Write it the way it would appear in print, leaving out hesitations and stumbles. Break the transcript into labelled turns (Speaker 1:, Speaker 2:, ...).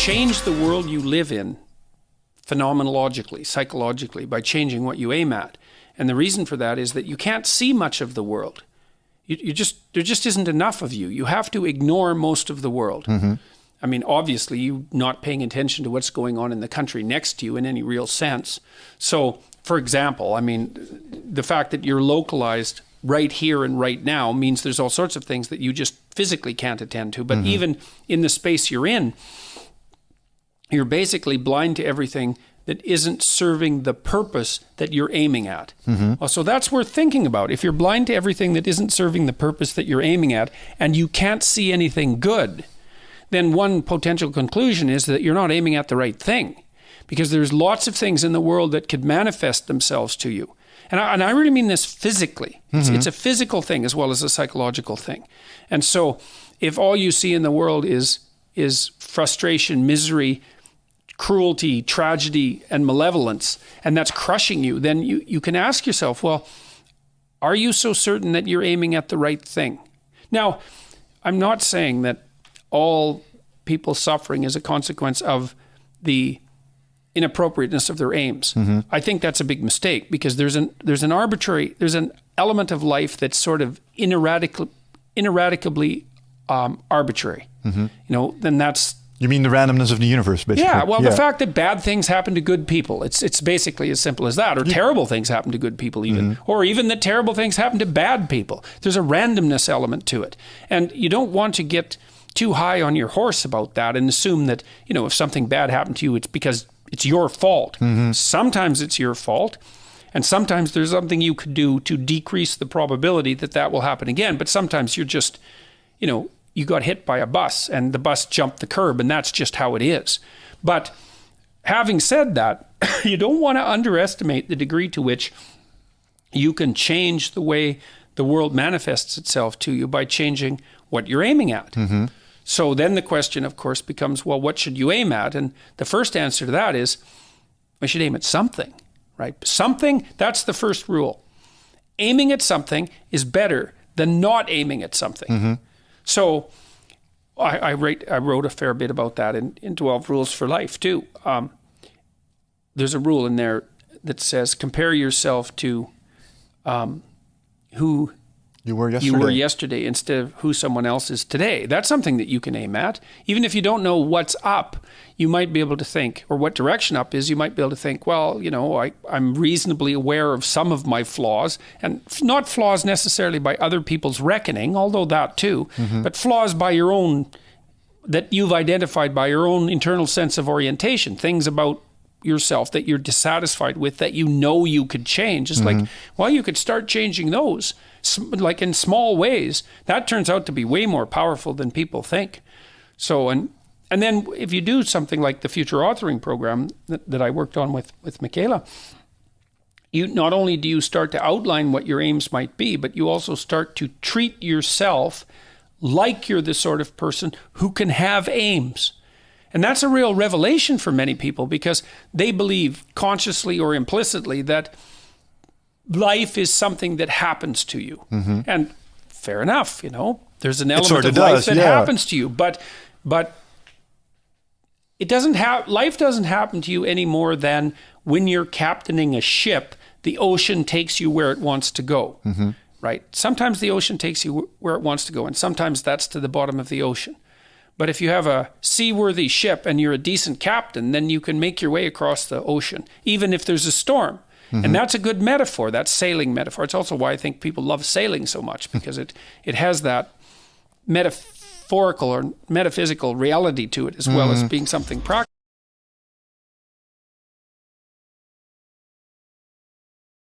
Speaker 1: change the world you live in phenomenologically, psychologically, by changing what you aim at. And the reason for that is that you can't see much of the world. There just isn't enough of you. You have to ignore most of the world. Mm-hmm. I mean, obviously, you're not paying attention to what's going on in the country next to you in any real sense. So, for example, I mean, the fact that you're localized right here and right now means there's all sorts of things that you just physically can't attend to. But mm-hmm. even in the space you're in, you're basically blind to everything that isn't serving the purpose that you're aiming at. Mm-hmm. So that's worth thinking about. If you're blind to everything that isn't serving the purpose that you're aiming at, and you can't see anything good, then one potential conclusion is that you're not aiming at the right thing, because there's lots of things in the world that could manifest themselves to you. And I really mean this physically. Mm-hmm. It's a physical thing as well as a psychological thing. And so if all you see in the world is frustration, misery, cruelty, tragedy, and malevolence, and that's crushing you, then you can ask yourself, well, are you so certain that you're aiming at the right thing? Now, I'm not saying that all people suffering is a consequence of the inappropriateness of their aims. Mm-hmm. I think that's a big mistake, because there's an element of life that's sort of ineradicably arbitrary. Mm-hmm. Then that's...
Speaker 2: You mean the randomness of the universe, basically?
Speaker 1: Yeah, well, the fact that bad things happen to good people, it's basically as simple as that. Or terrible things happen to good people even. Mm-hmm. Or even that terrible things happen to bad people. There's a randomness element to it. And you don't want to get too high on your horse about that and assume that, if something bad happened to you, it's because it's your fault. Mm-hmm. Sometimes it's your fault. And sometimes there's something you could do to decrease the probability that will happen again. But sometimes you're just, you got hit by a bus and the bus jumped the curb, and that's just how it is. But having said that, you don't want to underestimate the degree to which you can change the way the world manifests itself to you by changing what you're aiming at. Mm-hmm. So then the question, of course, becomes, well, what should you aim at? And the first answer to that is, I should aim at something, right? Something, that's the first rule. Aiming at something is better than not aiming at something. Mm-hmm. So I wrote a fair bit about that in 12 Rules for Life too. There's a rule in there that says compare yourself to who you were yesterday instead of who someone else is today. That's something that you can aim at. Even if you don't know what's up, you might be able to think, or what direction up is, you might be able to think, well, I'm reasonably aware of some of my flaws, and not flaws necessarily by other people's reckoning, although that too, mm-hmm. but flaws by your own, that you've identified by your own internal sense of orientation, things about yourself that you're dissatisfied with that you could change. It's mm-hmm. like, well, you could start changing those, like in small ways. That turns out to be way more powerful than people think. So, and then if you do something like the future authoring program that I worked on with Michaela, you not only do you start to outline what your aims might be, but you also start to treat yourself like you're the sort of person who can have aims. And that's a real revelation for many people, because they believe consciously or implicitly that life is something that happens to you. Mm-hmm. And fair enough, there's an element of life that happens to you, but it doesn't life doesn't happen to you any more than when you're captaining a ship, the ocean takes you where it wants to go, mm-hmm. right? Sometimes the ocean takes you where it wants to go, and sometimes that's to the bottom of the ocean. But if you have a seaworthy ship and you're a decent captain, then you can make your way across the ocean, even if there's a storm. Mm-hmm. And that's a good metaphor, that sailing metaphor. It's also why I think people love sailing so much, because it has that metaphorical or metaphysical reality to it, as well as being something practical.